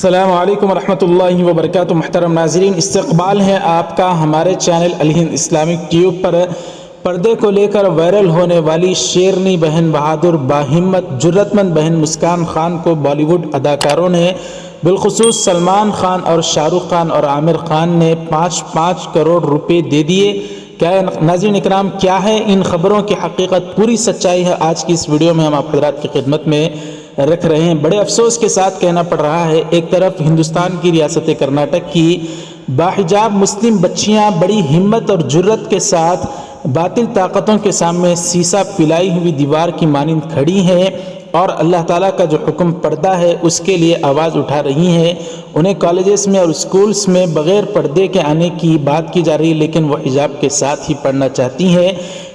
السلام علیکم ورحمۃ اللہ وبرکاتہ۔ محترم ناظرین، استقبال ہے آپ کا ہمارے چینل الہند اسلامک ٹیوب پر۔ پردے کو لے کر وائرل ہونے والی شیرنی بہن، بہادر، باہمت، جرأت مند بہن مسکان خان کو بالی ووڈ اداکاروں نے بالخصوص سلمان خان اور شاہ رخ خان اور عامر خان نے 5 کروڑ روپے دے دیے۔ کیا ناظرین اکرام، کیا ہے ان خبروں کی حقیقت، پوری سچائی ہے آج کی اس ویڈیو میں ہم آپ حضرات کی خدمت میں رکھ رہے ہیں۔ بڑے افسوس کے ساتھ کہنا پڑ رہا ہے، ایک طرف ہندوستان کی ریاست کرناٹک کی باحجاب مسلم بچیاں بڑی ہمت اور جرأت کے ساتھ باطل طاقتوں کے سامنے سیسا پلائی ہوئی دیوار کی مانند کھڑی ہیں اور اللہ تعالیٰ کا جو حکم پردہ ہے اس کے لیے آواز اٹھا رہی ہیں۔ انہیں کالجز میں اور اسکولز میں بغیر پردے کے آنے کی بات کی جا رہی ہے، لیکن وہ حجاب کے ساتھ ہی پڑھنا چاہتی ہیں۔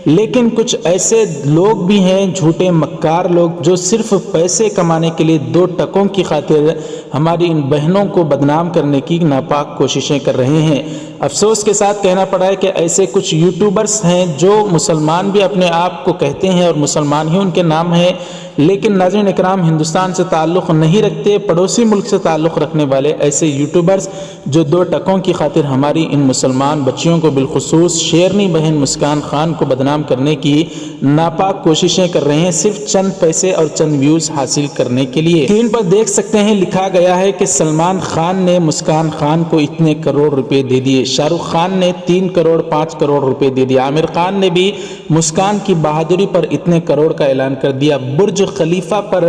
لیکن کچھ ایسے لوگ بھی ہیں، جھوٹے مکار لوگ، جو صرف پیسے کمانے کے لیے 2 ٹکوں کی خاطر ہماری ان بہنوں کو بدنام کرنے کی ناپاک کوششیں کر رہے ہیں۔ افسوس کے ساتھ کہنا پڑا ہے کہ ایسے کچھ یوٹیوبرز ہیں جو مسلمان بھی اپنے آپ کو کہتے ہیں اور مسلمان ہی ان کے نام ہے، لیکن ناظرین اکرام ہندوستان سے تعلق نہیں رکھتے، پڑوسی ملک سے تعلق رکھنے والے ایسے یوٹیوبرز جو 2 ٹکوں کی خاطر ہماری ان مسلمان بچیوں کو بالخصوص شیرنی بہن مسکان خان کو بدنام کرنے کی ناپاک کوششیں کر رہے ہیں، صرف چند پیسے اور چند ویوز حاصل کرنے کے لیے۔ اسکرین پر دیکھ سکتے ہیں، لکھا گیا ہے کہ سلمان خان نے مسکان خان کو اتنے کروڑ روپے دے دیے، شاہ رخ خان نے 3 کروڑ 5 کروڑ روپے دے دیا، عامر خان نے بھی مسکان کی بہادری پر اتنے کروڑ کا اعلان کر دیا، برج خلیفہ پر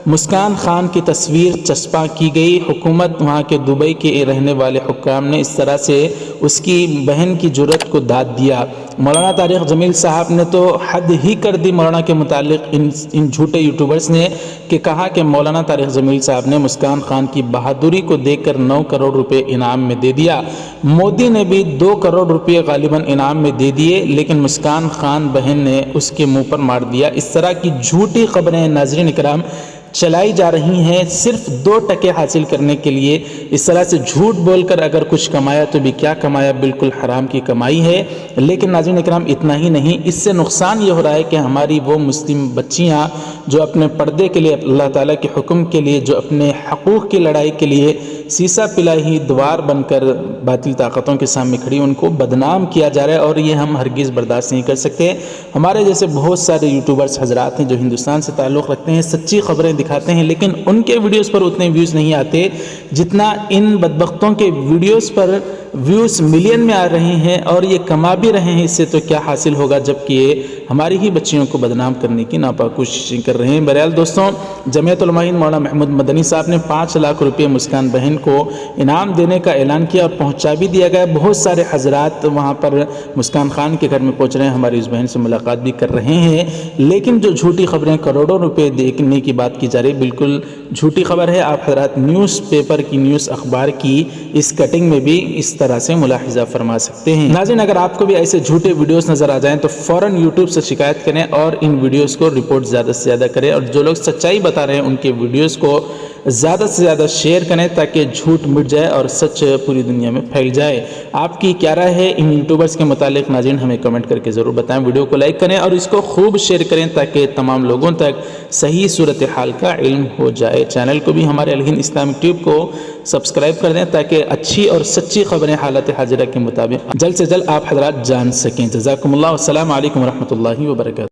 مسکان خان کی تصویر چسپاں کی گئی، حکومت وہاں کے دبئی کے رہنے والے حکام نے اس طرح سے اس کی بہن کی جرأت کو داد دیا۔ مولانا طارق جمیل صاحب نے تو حد ہی کر دی مولانا کے متعلق، ان جھوٹے یوٹیوبرز نے، کہ کہا کہ مولانا طارق جمیل صاحب نے مسکان خان کی بہادری کو دیکھ کر 9 کروڑ روپے انعام میں دے دیا۔ مودی نے بھی 2 کروڑ روپے غالباً انعام میں دے دیے، لیکن مسکان خان بہن نے اس کے منہ پر مار دیا۔ اس طرح کی جھوٹی خبریں ناظرین اکرام چلائی جا رہی ہیں صرف 2 ٹکے حاصل کرنے کے لیے۔ اس طرح سے جھوٹ بول کر اگر کچھ کمایا تو بھی کیا کمایا، بالکل حرام کی کمائی ہے۔ لیکن ناظرین اکرام اتنا ہی نہیں، اس سے نقصان یہ ہو رہا ہے کہ ہماری وہ مسلم بچیاں جو اپنے پردے کے لیے، اللہ تعالیٰ کے حکم کے لیے، جو اپنے حقوق کی لڑائی کے لیے سیسا پلائی ہی دوار بن کر باطل طاقتوں کے سامنے کھڑی، ان کو بدنام کیا جا رہا ہے، اور یہ ہم ہرگز برداشت نہیں کر سکتے۔ ہمارے جیسے بہت سارے یوٹیوبرز حضرات ہیں جو ہندوستان سے تعلق رکھتے ہیں، سچی خبریں دکھاتے ہیں، لیکن ان کے ویڈیوز پر اتنے ویوز نہیں آتے جتنا ان بدبختوں کے ویڈیوز پر ویوز ملین میں آ رہے ہیں، اور یہ کما بھی رہے ہیں۔ اس سے تو کیا حاصل ہوگا جبکہ یہ ہماری ہی بچیوں کو بدنام کرنے کی ناپاک کوششیں کر رہے ہیں۔ بہرحال دوستوں، جمعیت علماء ہند مولانا محمود مدنی صاحب نے 5 لاکھ روپے مسکان بہن کو انعام دینے کا اعلان کیا اور پہنچا بھی دیا گیا۔ بہت سارے حضرات وہاں پر مسکان خان کے گھر میں پہنچ رہے ہیں، ہماری اس بہن سے ملاقات بھی کر رہے ہیں، لیکن جو جھوٹی خبریں کروڑوں روپے دینے کی بات کی جا رہی ہے، بالکل جھوٹی خبر ہے۔ آپ حضرات نیوز پیپر کی، نیوز اخبار کی اس کٹنگ میں بھی اس طرح سے ملاحظہ فرما سکتے ہیں۔ ناظرین، اگر آپ کو بھی ایسے جھوٹے ویڈیوز نظر آ جائیں تو فوراً یوٹیوب سے شکایت کریں اور ان ویڈیوز کو رپورٹ زیادہ سے زیادہ کریں، اور جو لوگ سچائی بتا رہے ہیں ان کے ویڈیوز کو زیادہ سے زیادہ شیئر کریں تاکہ جھوٹ مٹ جائے اور سچ پوری دنیا میں پھیل جائے۔ آپ کی کیا رائے ہے ان یوٹیوبرز کے متعلق؟ ناظرین ہمیں کمنٹ کر کے ضرور بتائیں، ویڈیو کو لائک کریں اور اس کو خوب شیئر کریں تاکہ تمام لوگوں تک صحیح صورتحال کا علم ہو جائے۔ چینل کو بھی ہمارے الہند اسلامک ٹیوب کو سبسکرائب کر دیں تاکہ اچھی اور سچی خبریں حالت حاضرہ کے مطابق جلد سے جلد آپ حضرات جان سکیں۔ جزاکم اللہ، والسلام علیکم ورحمۃ اللہ وبرکاتہ۔